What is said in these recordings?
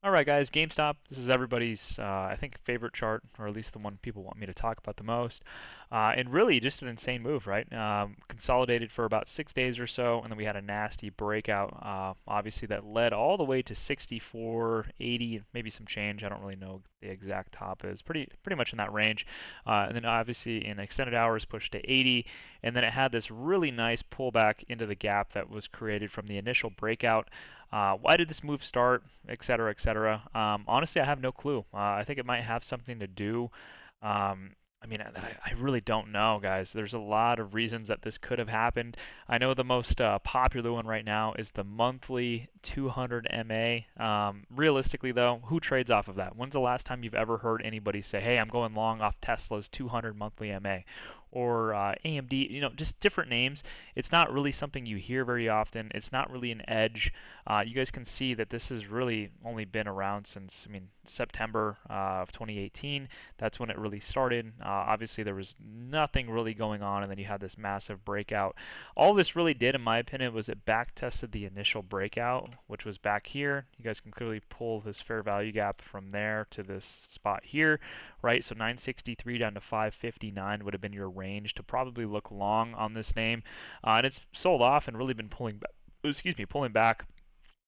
All right, guys, GameStop. This is everybody's, I think, favorite chart, or at least the one people want me to talk about the most. And really, just an insane move, right? Consolidated for about 6 days or so, and then we had a nasty breakout. Obviously, that led all the way to 64.80, maybe some change. I don't really know the exact top is. Pretty much in that range. And then obviously, in extended hours, pushed to 80, and then it had this really nice pullback into the gap that was created from the initial breakout. Why did this move start, et cetera, et cetera? Honestly, I have no clue. I think it might have something to do. I mean, I really don't know, guys. There's a lot of reasons that this could have happened. I know the most popular one right now is the monthly 200 MA. Realistically, though, who trades off of that? When's the last time you've ever heard anybody say, "Hey, I'm going long off Tesla's 200 monthly MA"? Or AMD, just different names. It's not really something you hear very often. It's not really an edge. You guys can see that this has really only been around since, I mean, September of 2018. That's when it really started. Obviously, there was nothing really going on, and then you had this massive breakout. All this really did, in my opinion, was it back tested the initial breakout, which was back here. You guys can clearly pull this fair value gap from there to this spot here, right? So 963 down to 559 would have been your range to probably look long on this name, and it's sold off and really been pulling back. Excuse me, pulling back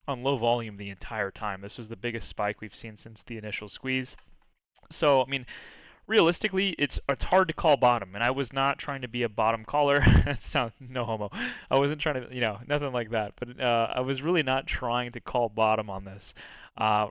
on low volume the entire time. This was the biggest spike we've seen since the initial squeeze. So, I mean, realistically, it's hard to call bottom, and I was not trying to be a bottom caller. That sounds no homo. I wasn't trying to, nothing like that. But I was really not trying to call bottom on this.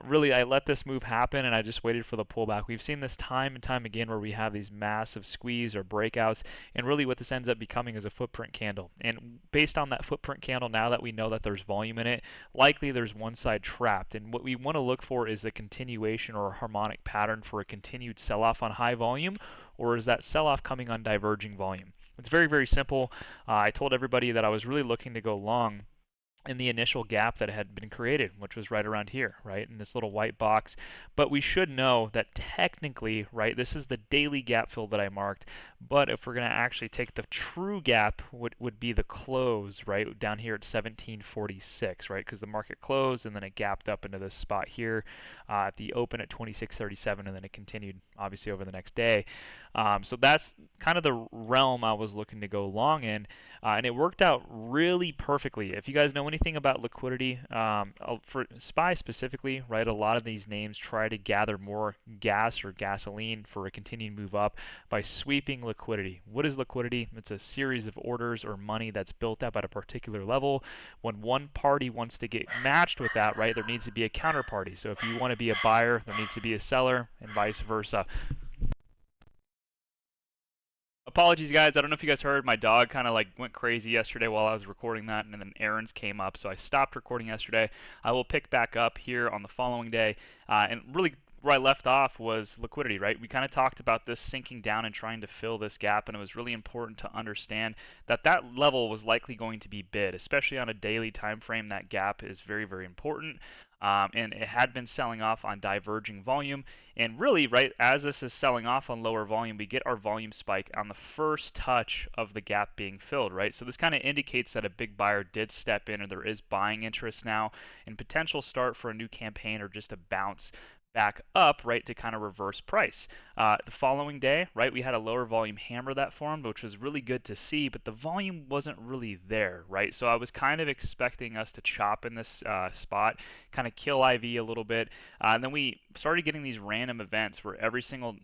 Really, I let this move happen, and I just waited for the pullback. We've seen this time and time again where we have these massive squeeze or breakouts, and really what this ends up becoming is a footprint candle. And based on that footprint candle, now that we know that there's volume in it, likely there's one side trapped. And what we want to look for is the continuation or a harmonic pattern for a continued sell-off on high volume, or is that sell-off coming on diverging volume? It's very, very simple. I told everybody that I was really looking to go long in the initial gap that had been created, which was right around here, right, in this little white box. But we should know that technically, right, this is the daily gap fill that I marked. But if we're going to actually take the true gap, would be the close, right, down here at 1746, right, because the market closed and then it gapped up into this spot here at the open at 2637, and then it continued, obviously, over the next day. So that's kind of the realm I was looking to go long in, and it worked out really perfectly. If you guys know anything about liquidity, for SPY specifically, right, a lot of these names try to gather more gas or gasoline for a continued move up by sweeping liquidity. What is liquidity? It's a series of orders or money that's built up at a particular level. When one party wants to get matched with that, right, there needs to be a counterparty. So if you want to be a buyer, there needs to be a seller, and vice versa. Apologies, guys. I don't know if you guys heard. My dog kind of like went crazy yesterday while I was recording that, and then errands came up, so I stopped recording yesterday. I will pick back up here on the following day, and really where I left off was liquidity, right? We kind of talked about this sinking down and trying to fill this gap, and it was really important to understand that that level was likely going to be bid, especially on a daily time frame. That gap is very, very important. And it had been selling off on diverging volume. And really, right, as this is selling off on lower volume, we get our volume spike on the first touch of the gap being filled, right? So this kind of indicates that a big buyer did step in, and there is buying interest now and potential start for a new campaign or just a bounce back up, right, to kind of reverse price. The following day, right, we had a lower volume hammer that formed, which was really good to see, but the volume wasn't really there, right? So I was kind of expecting us to chop in this spot, kind of kill IV a little bit, and then we started getting these random events where every single,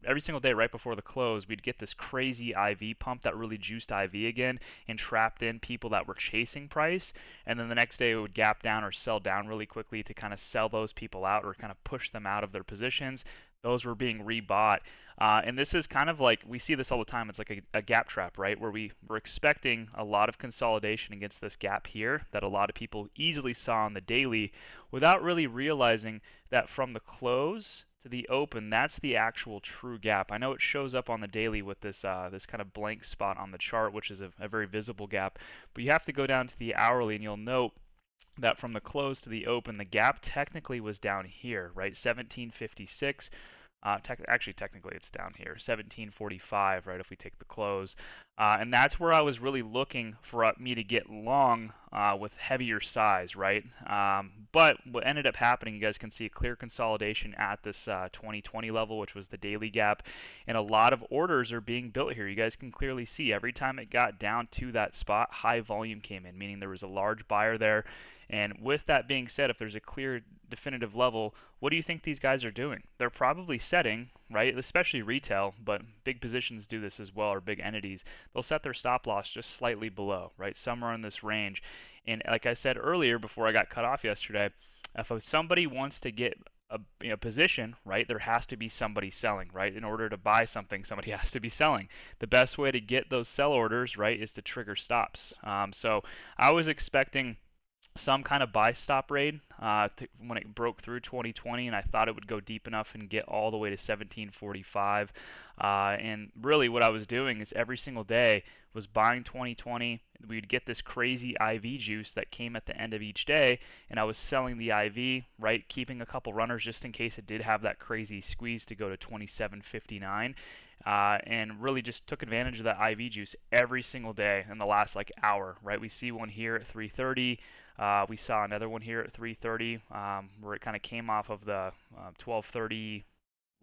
every single day right before the close, we'd get this crazy IV pump that really juiced IV again and trapped in people that were chasing price, and then the next day it would gap down or sell down really quickly to kind of sell those people out or kind of push them out of their positions. Those were being rebought. And this is kind of like, we see this all the time. It's like a gap trap, right? Where we were expecting a lot of consolidation against this gap here that a lot of people easily saw on the daily without really realizing that from the close to the open, that's the actual true gap. I know it shows up on the daily with this this kind of blank spot on the chart, which is a very visible gap. But you have to go down to the hourly, and you'll note that from the close to the open, the gap technically was down here, right? 1756. Actually, technically, it's down here, 1745, right? If we take the close, and that's where I was really looking for me to get long with heavier size, right? But what ended up happening, you guys can see a clear consolidation at this 2020 level, which was the daily gap, and a lot of orders are being built here. You guys can clearly see every time it got down to that spot, high volume came in, meaning there was a large buyer there. And with that being said, if there's a clear definitive level, what do you think these guys are doing? They're probably setting, right, especially retail, but big positions do this as well, or big entities. They'll set their stop loss just slightly below, right, somewhere in this range. And like I said earlier before I got cut off yesterday, if somebody wants to get a position, right, there has to be somebody selling, right? In order to buy something, somebody has to be selling. The best way to get those sell orders, right, is to trigger stops. So I was expecting some kind of buy stop raid when it broke through 2020, and I thought it would go deep enough and get all the way to 1745. And really what I was doing is every single day was buying 2020. We'd get this crazy IV juice that came at the end of each day, and I was selling the IV, right, keeping a couple runners just in case it did have that crazy squeeze to go to 2759. And really just took advantage of that IV juice every single day in the last like hour, right? We see one here at 3:30. We saw another one here at 3:30 where it kind of came off of the 12:30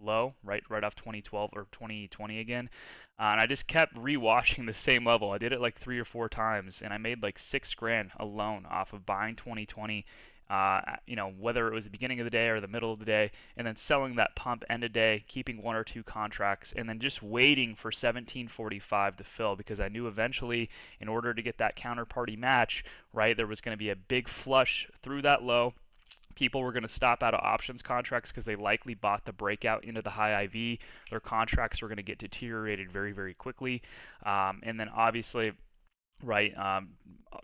low, right off 2012 or 2020 again. And I just kept rewatching the same level. I did it like 3 or 4 times, and I made like 6 grand alone off of buying 2020. Whether it was the beginning of the day or the middle of the day, and then selling that pump end of day, keeping 1 or 2 contracts, and then just waiting for 1745 to fill, because I knew eventually, in order to get that counterparty match, right, there was going to be a big flush through that low. People were going to stop out of options contracts because they likely bought the breakout into the high IV. Their contracts were going to get deteriorated very, very quickly. And then obviously, right,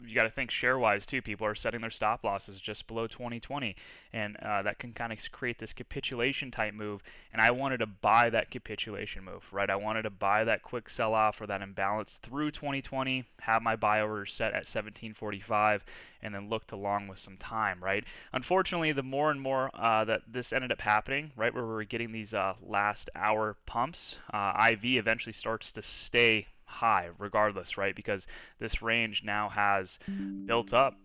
you got to think share-wise too. People are setting their stop losses just below 2020, and that can kind of create this capitulation type move. And I wanted to buy that capitulation move, right? I wanted to buy that quick sell-off or that imbalance through 2020, have my buy order set at 1745, and then look to long with some time, right? Unfortunately, the more and more that this ended up happening, right, where we were getting these last hour pumps, IV eventually starts to stay high regardless, right? Because this range now has built up,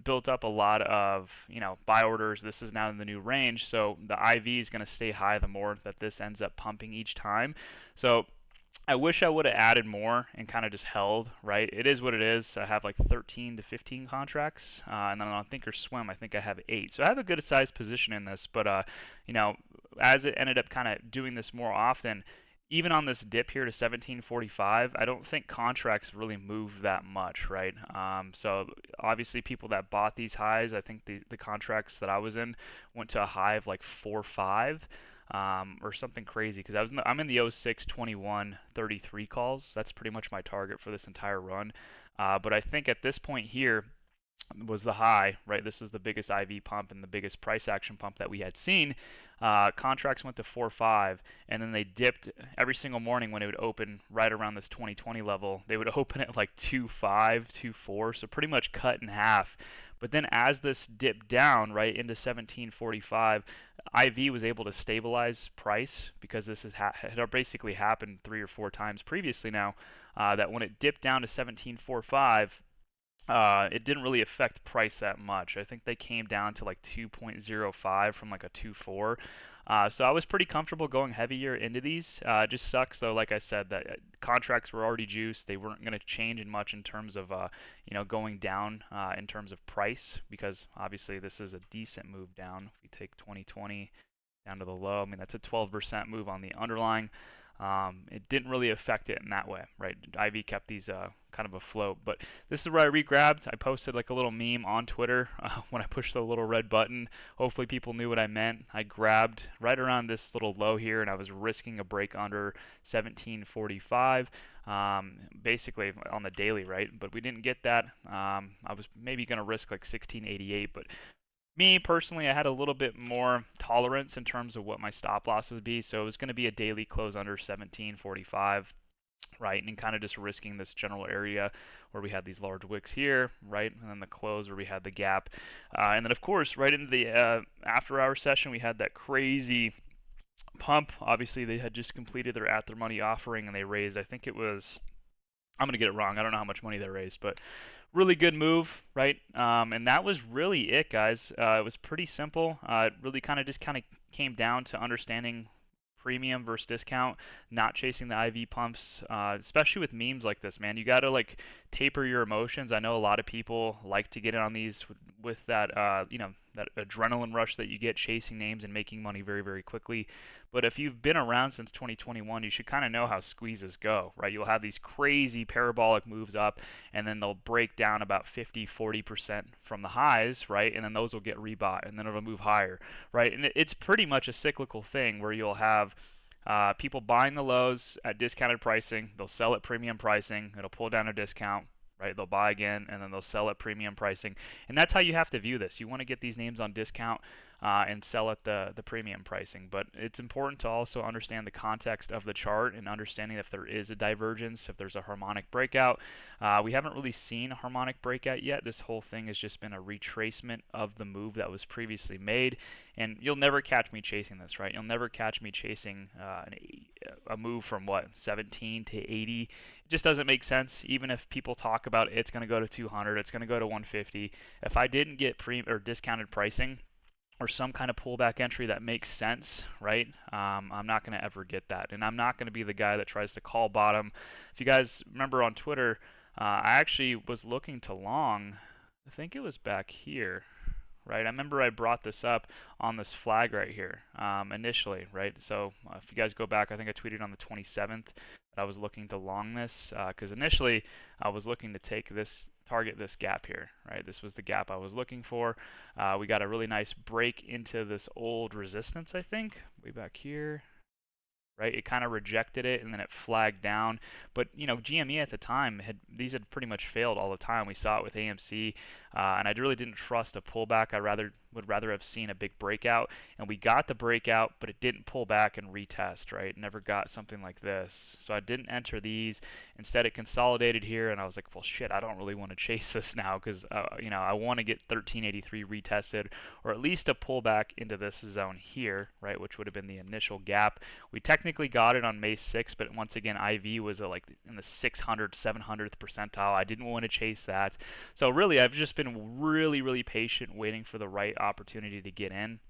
built up a lot of, buy orders. This is now in the new range, so the IV is going to stay high the more that this ends up pumping each time. So I wish I would have added more and kind of just held, right? It is what it is. I have like 13 to 15 contracts, and then on Thinkorswim, I think I have 8. So I have a good sized position in this, but as it ended up kind of doing this more often, even on this dip here to 1745, I don't think contracts really moved that much, right? So obviously people that bought these highs, I think the contracts that I was in went to a high of like 4.5 or something crazy, because I'm in the 06, 21, 33 calls. That's pretty much my target for this entire run. But I think at this point here was the high, right? This was the biggest IV pump and the biggest price action pump that we had seen. Contracts went to 4.5, and then they dipped every single morning when it would open right around this 2020 level. They would open at like 2.5, 2.4, so pretty much cut in half. But then as this dipped down right into 1745, IV was able to stabilize price, because this had basically happened 3 or 4 times previously now, that when it dipped down to 1745, it didn't really affect price that much. I think they came down to like 2.05 from like a 2.4. So I was pretty comfortable going heavier into these. It just sucks though, like I said, that contracts were already juiced. They weren't going to change in much in terms of going down in terms of price, because obviously this is a decent move down. If we take 2020 down to the low, I mean that's a 12% move on the underlying. It didn't really affect it in that way, right? IV kept these kind of afloat, but this is where I re-grabbed. I posted like a little meme on Twitter when I pushed the little red button. Hopefully people knew what I meant. I grabbed right around this little low here, and I was risking a break under 1745, basically on the daily, right? But we didn't get that. I was maybe going to risk like 1688, but me personally, I had a little bit more tolerance in terms of what my stop loss would be, so it was going to be a daily close under 1745, right, and kind of just risking this general area where we had these large wicks here, right, and then the close where we had the gap, and then of course right into the after hour session we had that crazy Pump, obviously, they had just completed their at their money offering and they raised, I think it was, I'm going to get it wrong. I don't know how much money they raised, but really good move, right? And that was really it, guys. It was pretty simple. It really kind of came down to understanding premium versus discount, not chasing the IV pumps, especially with memes like this, man. You got to like taper your emotions. I know a lot of people like to get in on these with that, that adrenaline rush that you get chasing names and making money very, very quickly. But if you've been around since 2021, you should kind of know how squeezes go, right? You'll have these crazy parabolic moves up, and then they'll break down about 50, 40% from the highs, right? And then those will get rebought, and then it'll move higher, right? And it's pretty much a cyclical thing where you'll have people buying the lows at discounted pricing, they'll sell at premium pricing, it'll pull down a discount, right? They'll buy again, and then they'll sell at premium pricing. And that's how you have to view this. You want to get these names on discount and sell at the premium pricing. But it's important to also understand the context of the chart and understanding if there is a divergence, if there's a harmonic breakout. We haven't really seen a harmonic breakout yet. This whole thing has just been a retracement of the move that was previously made. And you'll never catch me chasing this, right? You'll never catch me chasing a move from what, 17 to 80. It just doesn't make sense. Even if people talk about it's going to go to 200, it's going to go to 150. If I didn't get or discounted pricing, or some kind of pullback entry that makes sense, right? I'm not going to ever get that. And I'm not going to be the guy that tries to call bottom. If you guys remember on Twitter, I actually was looking to long, I think it was back here, right? I remember I brought this up on this flag right here initially, right? So if you guys go back, I think I tweeted on the 27th that I was looking to long this because initially I was looking to target this gap here, right? This was the gap I was looking for. We got a really nice break into this old resistance, I think, way back here. Right, it kind of rejected it and then it flagged down. But GME at the time these had pretty much failed all the time. We saw it with AMC, and I really didn't trust a pullback. Would rather have seen a big breakout, and we got the breakout, but it didn't pull back and retest. Right, never got something like this. So I didn't enter these. Instead, it consolidated here, and I was like, well, shit, I don't really want to chase this now because I want to get 1383 retested, or at least a pullback into this zone here, right, which would have been the initial gap. We technically got it on May 6th, but once again, IV was like in the 600, 700th percentile. I didn't want to chase that. So really, I've just been really, really patient waiting for the right opportunity to get in.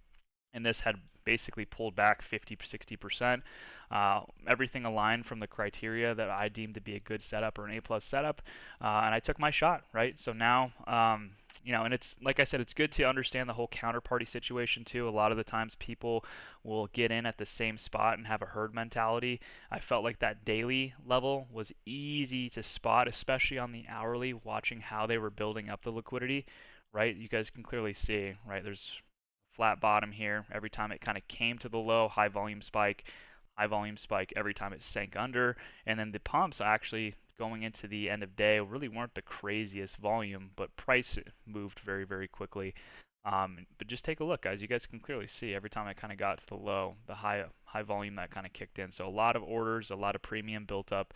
And this had basically pulled back 50, 60%. Everything aligned from the criteria that I deemed to be a good setup or an A+ setup. And I took my shot, right? So now, and it's like I said, it's good to understand the whole counterparty situation too. A lot of the times people will get in at the same spot and have a herd mentality. I felt like that daily level was easy to spot, especially on the hourly, watching how they were building up the liquidity, right? You guys can clearly see, right? There's flat bottom here. Every time it kind of came to the low, high volume spike every time it sank under. And then the pumps actually going into the end of day really weren't the craziest volume, but price moved very, very quickly. But just take a look, guys. You guys can clearly see every time I kind of got to the low, the high volume that kind of kicked in. So a lot of orders, a lot of premium built up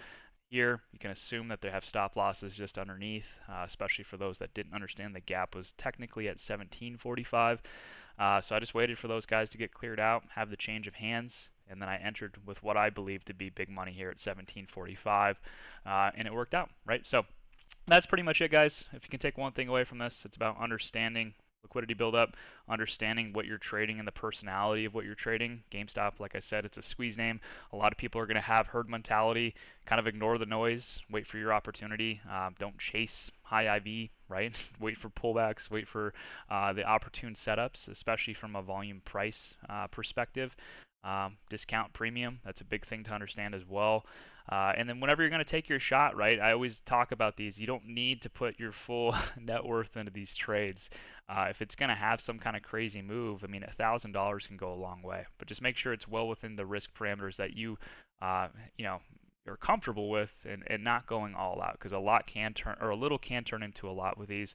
here. You can assume that they have stop losses just underneath, especially for those that didn't understand the gap was technically at 1745. So I just waited for those guys to get cleared out, have the change of hands, and then I entered with what I believe to be big money here at 1745, and it worked out, right? So that's pretty much it, guys. If you can take one thing away from this, it's about understanding liquidity buildup, understanding what you're trading and the personality of what you're trading. GameStop, like I said, it's a squeeze name. A lot of people are going to have herd mentality, kind of ignore the noise, wait for your opportunity. Don't chase high IV, right? Wait for pullbacks, wait for the opportune setups, especially from a volume price perspective. Discount premium, that's a big thing to understand as well. And then whenever you're going to take your shot, right, I always talk about these. You don't need to put your full net worth into these trades. If it's going to have some kind of crazy move, I mean, $1,000 can go a long way. But just make sure it's well within the risk parameters that you're comfortable with, and not going all out, because a little can turn into a lot with these.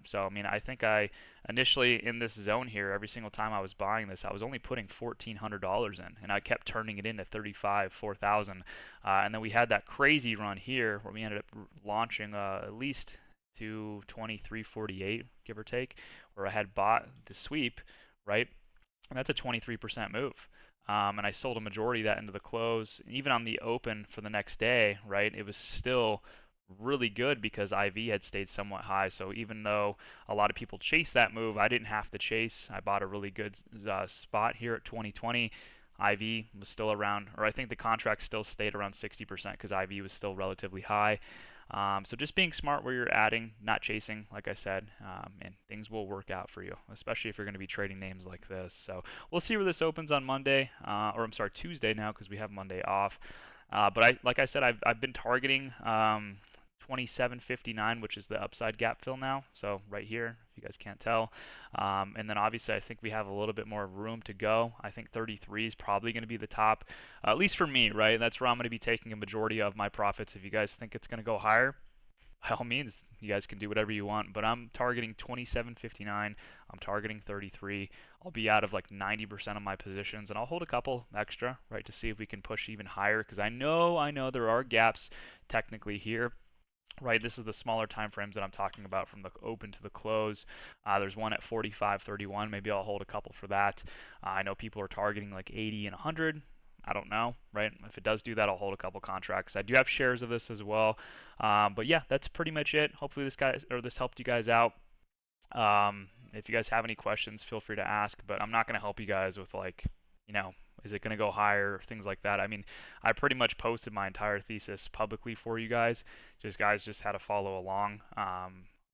So I mean, I think I initially in this zone here, every single time I was buying this, I was only putting $1,400 in, and I kept turning it into 35, 4,000, and then we had that crazy run here where we ended up launching at least to 23.48, give or take, where I had bought the sweep, right? And that's a 23% move. And I sold a majority of that into the close. Even on the open for the next day, right, it was still really good because IV had stayed somewhat high. So even though a lot of people chased that move, I didn't have to chase. I bought a really good spot here at 2020. IV was still around, or I think the contract still stayed around 60% because IV was still relatively high. So just being smart where you're adding, not chasing, like I said, and things will work out for you, especially if you're going to be trading names like this. So we'll see where this opens on Monday, or I'm sorry, Tuesday now because we have Monday off. But like I said, I've been targeting 27.59, which is the upside gap fill now. So right here, if you guys can't tell. And then obviously I think we have a little bit more room to go. I think 33 is probably going to be the top, at least for me, right? That's where I'm going to be taking a majority of my profits. If you guys think it's going to go higher, by all means, you guys can do whatever you want, but I'm targeting 27.59. I'm targeting 33. I'll be out of like 90% of my positions, and I'll hold a couple extra, right, to see if we can push even higher, because I know there are gaps technically here. Right, this is the smaller time frames that I'm talking about from the open to the close. There's one at 45.31. Maybe I'll hold a couple for that. I know people are targeting like 80 and 100. I don't know, right? If it does do that, I'll hold a couple contracts. I do have shares of this as well. But yeah, that's pretty much it. Hopefully this helped you guys out. If you guys have any questions, feel free to ask. But I'm not going to help you guys with like, you know, is it going to go higher, things like that. I mean, I pretty much posted my entire thesis publicly for you guys. Guys just had to follow along.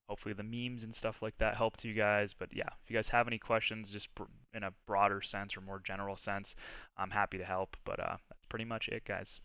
Hopefully the memes and stuff like that helped you guys. But yeah, if you guys have any questions, just in a broader sense or more general sense, I'm happy to help. But that's pretty much it, guys.